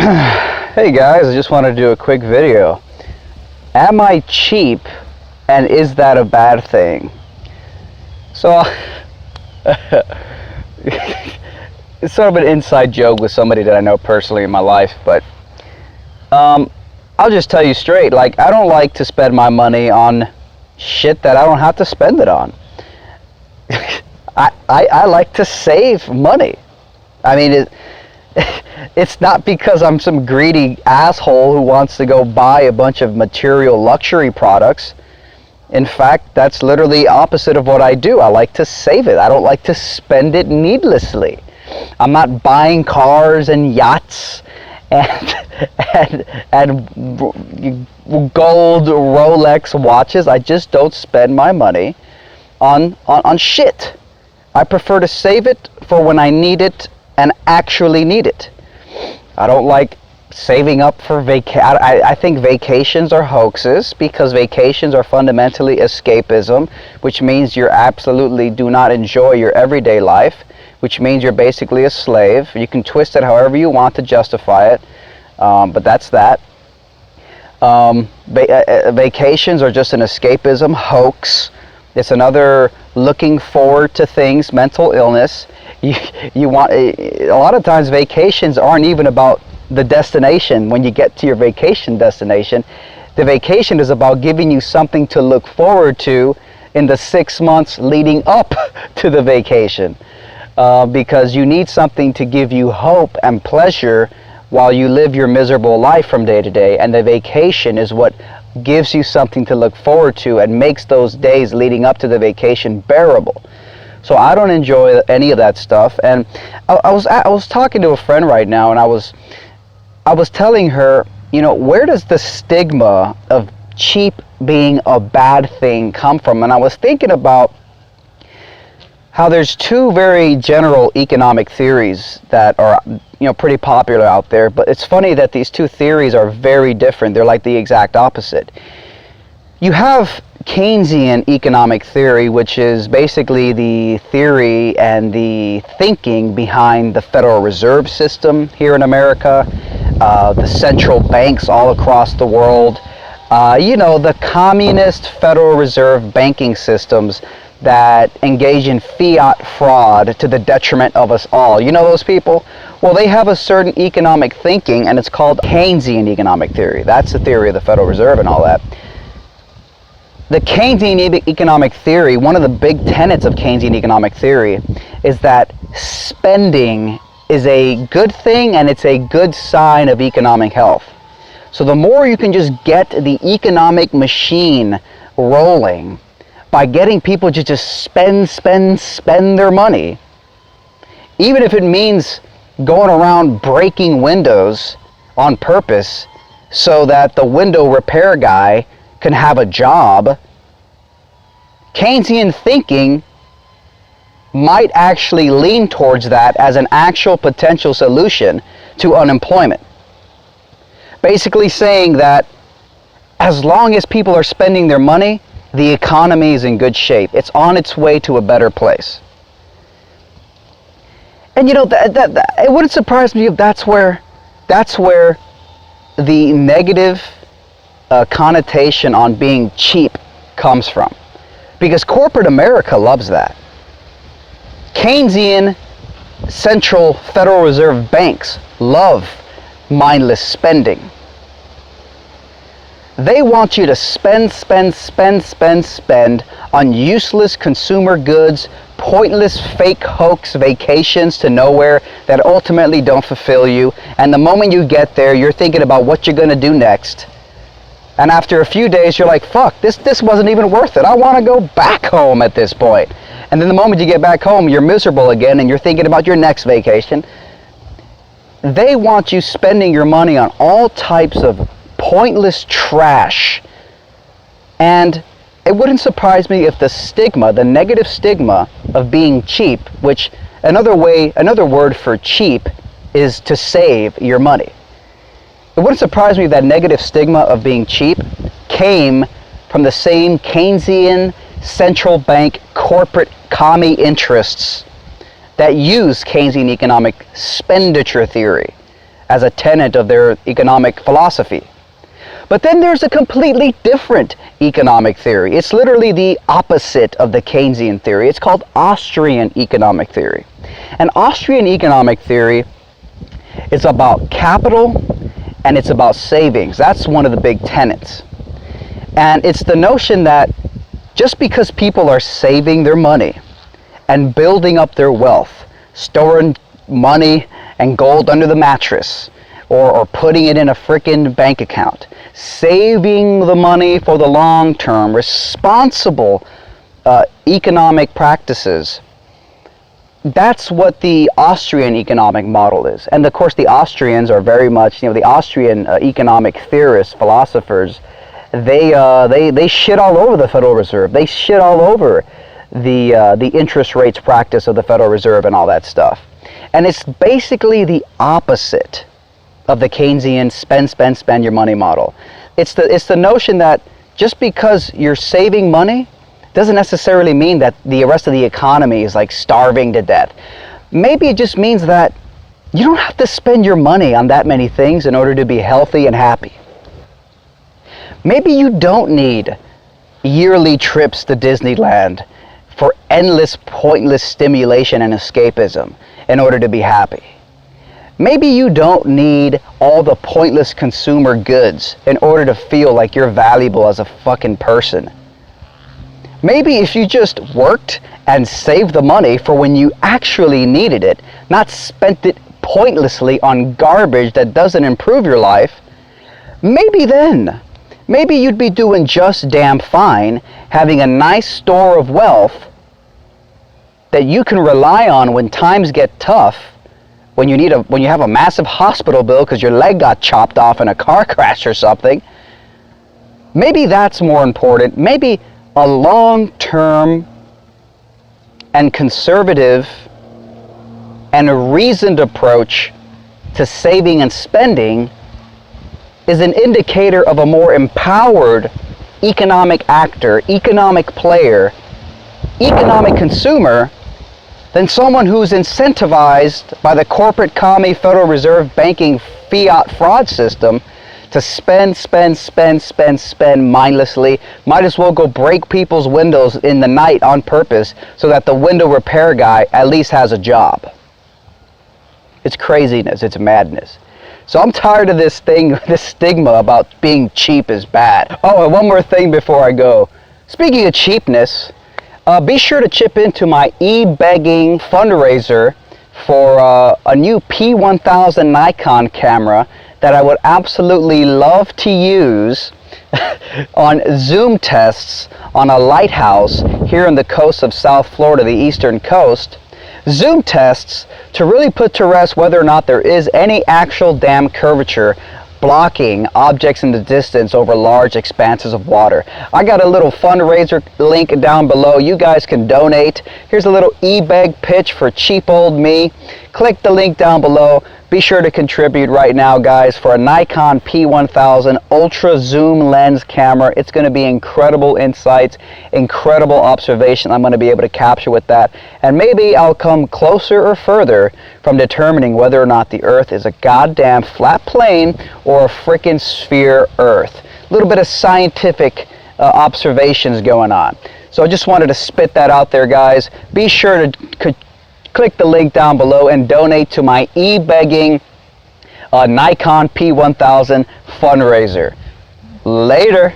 Hey guys, I just wanted to do a quick video. Am I cheap, and is that a bad thing? So, it's sort of an inside joke with somebody that I know personally in my life, but I'll just tell you straight, like, I don't like to spend my money on shit that I don't have to spend it on. I like to save money. I mean, it's not because I'm some greedy asshole who wants to go buy a bunch of material luxury products. In fact, that's literally opposite of what I do. I like to save it. I don't like to spend it needlessly. I'm not buying cars and yachts and gold Rolex watches. I just don't spend my money on shit. I prefer to save it for when I need it and actually need it. I don't like saving up for I think vacations are hoaxes, because vacations are fundamentally escapism, which means you absolutely do not enjoy your everyday life, which means you're basically a slave. You can twist it however you want to justify it, but that's that. Vacations are just an escapism hoax. It's another looking forward to things, mental illness. You want a lot of times vacations aren't even about the destination. When you get to your vacation destination, the vacation is about giving you something to look forward to in the 6 months leading up to the vacation, because you need something to give you hope and pleasure while you live your miserable life from day to day, and the vacation is what gives you something to look forward to and makes those days leading up to the vacation bearable. So I don't enjoy any of that stuff. And I was talking to a friend right now, and I was telling her, you know, where does the stigma of cheap being a bad thing come from? And I was thinking about how there's two very general economic theories that are, you know, pretty popular out there, but it's funny that these two theories are very different. They're like the exact opposite. You have Keynesian economic theory, which is basically the theory and the thinking behind the Federal Reserve System here in America, the central banks all across the world, you know, the communist Federal Reserve banking systems that engage in fiat fraud to the detriment of us all. You know those people? Well, they have a certain economic thinking, and it's called Keynesian economic theory. That's the theory of the Federal Reserve and all that. The Keynesian economic theory, one of the big tenets of Keynesian economic theory, is that spending is a good thing, and it's a good sign of economic health. So the more you can just get the economic machine rolling by getting people to just spend their money, even if it means going around breaking windows on purpose so that the window repair guy can have a job, Keynesian thinking might actually lean towards that as an actual potential solution to unemployment. Basically saying that as long as people are spending their money, the economy is in good shape. It's on its way to a better place. And you know, it wouldn't surprise me if that's where the negative connotation on being cheap comes from, because corporate America loves that. Keynesian central Federal Reserve banks love mindless spending. They want you to spend on useless consumer goods, pointless fake hoax vacations to nowhere that ultimately don't fulfill you. And the moment you get there, you're thinking about what you're going to do next. And after a few days, you're like, fuck, this wasn't even worth it. I want to go back home at this point. And then the moment you get back home, you're miserable again, and you're thinking about your next vacation. They want you spending your money on all types of pointless trash. And it wouldn't surprise me if the stigma, the negative stigma of being cheap, which another word for cheap is to save your money. It wouldn't surprise me if that negative stigma of being cheap came from the same Keynesian central bank corporate commie interests that use Keynesian economic expenditure theory as a tenet of their economic philosophy. But then there's a completely different economic theory. It's literally the opposite of the Keynesian theory. It's called Austrian economic theory. And Austrian economic theory is about capital and it's about savings. That's one of the big tenets. And it's the notion that just because people are saving their money and building up their wealth, storing money and gold under the mattress, or putting it in a frickin' bank account, saving the money for the long term, responsible economic practices, that's what the Austrian economic model is. And of course the Austrians are very much, the Austrian economic theorists, philosophers, they shit all over the Federal Reserve. They shit all over the interest rates practice of the Federal Reserve and all that stuff. And it's basically the opposite of the Keynesian spend your money model. It's the notion that just because you're saving money doesn't necessarily mean that the rest of the economy is like starving to death. Maybe it just means that you don't have to spend your money on that many things in order to be healthy and happy. Maybe you don't need yearly trips to Disneyland for endless pointless stimulation and escapism in order to be happy. Maybe you don't need all the pointless consumer goods in order to feel like you're valuable as a fucking person. Maybe if you just worked and saved the money for when you actually needed it, not spent it pointlessly on garbage that doesn't improve your life, maybe you'd be doing just damn fine having a nice store of wealth that you can rely on when times get tough, when you have a massive hospital bill because your leg got chopped off in a car crash or something. Maybe that's more important. Maybe a long-term and conservative and a reasoned approach to saving and spending is an indicator of a more empowered economic actor, economic player, economic consumer than someone who's incentivized by the corporate commie Federal Reserve banking fiat fraud system to spend mindlessly. Might as well go break people's windows in the night on purpose so that the window repair guy at least has a job. It's craziness, it's madness. So I'm tired of this stigma about being cheap is bad. Oh, and one more thing before I go. Speaking of cheapness, be sure to chip into my e-begging fundraiser for a new P1000 Nikon camera that I would absolutely love to use on Zoom tests on a lighthouse here on the coast of South Florida, the eastern coast. Zoom tests to really put to rest whether or not there is any actual damn curvature blocking objects in the distance over large expanses of water. I got a little fundraiser link down below. You guys can donate. Here's a little e-beg pitch for cheap old me. Click the link down below. Be sure to contribute right now, guys, for a Nikon P1000 Ultra Zoom lens camera. It's going to be incredible insights, incredible observation I'm going to be able to capture with that. And maybe I'll come closer or further from determining whether or not the Earth is a goddamn flat plane or a frickin' sphere Earth. A little bit of scientific observations going on. So I just wanted to spit that out there, guys. Be sure to click the link down below and donate to my e-begging Nikon P1000 fundraiser. Later.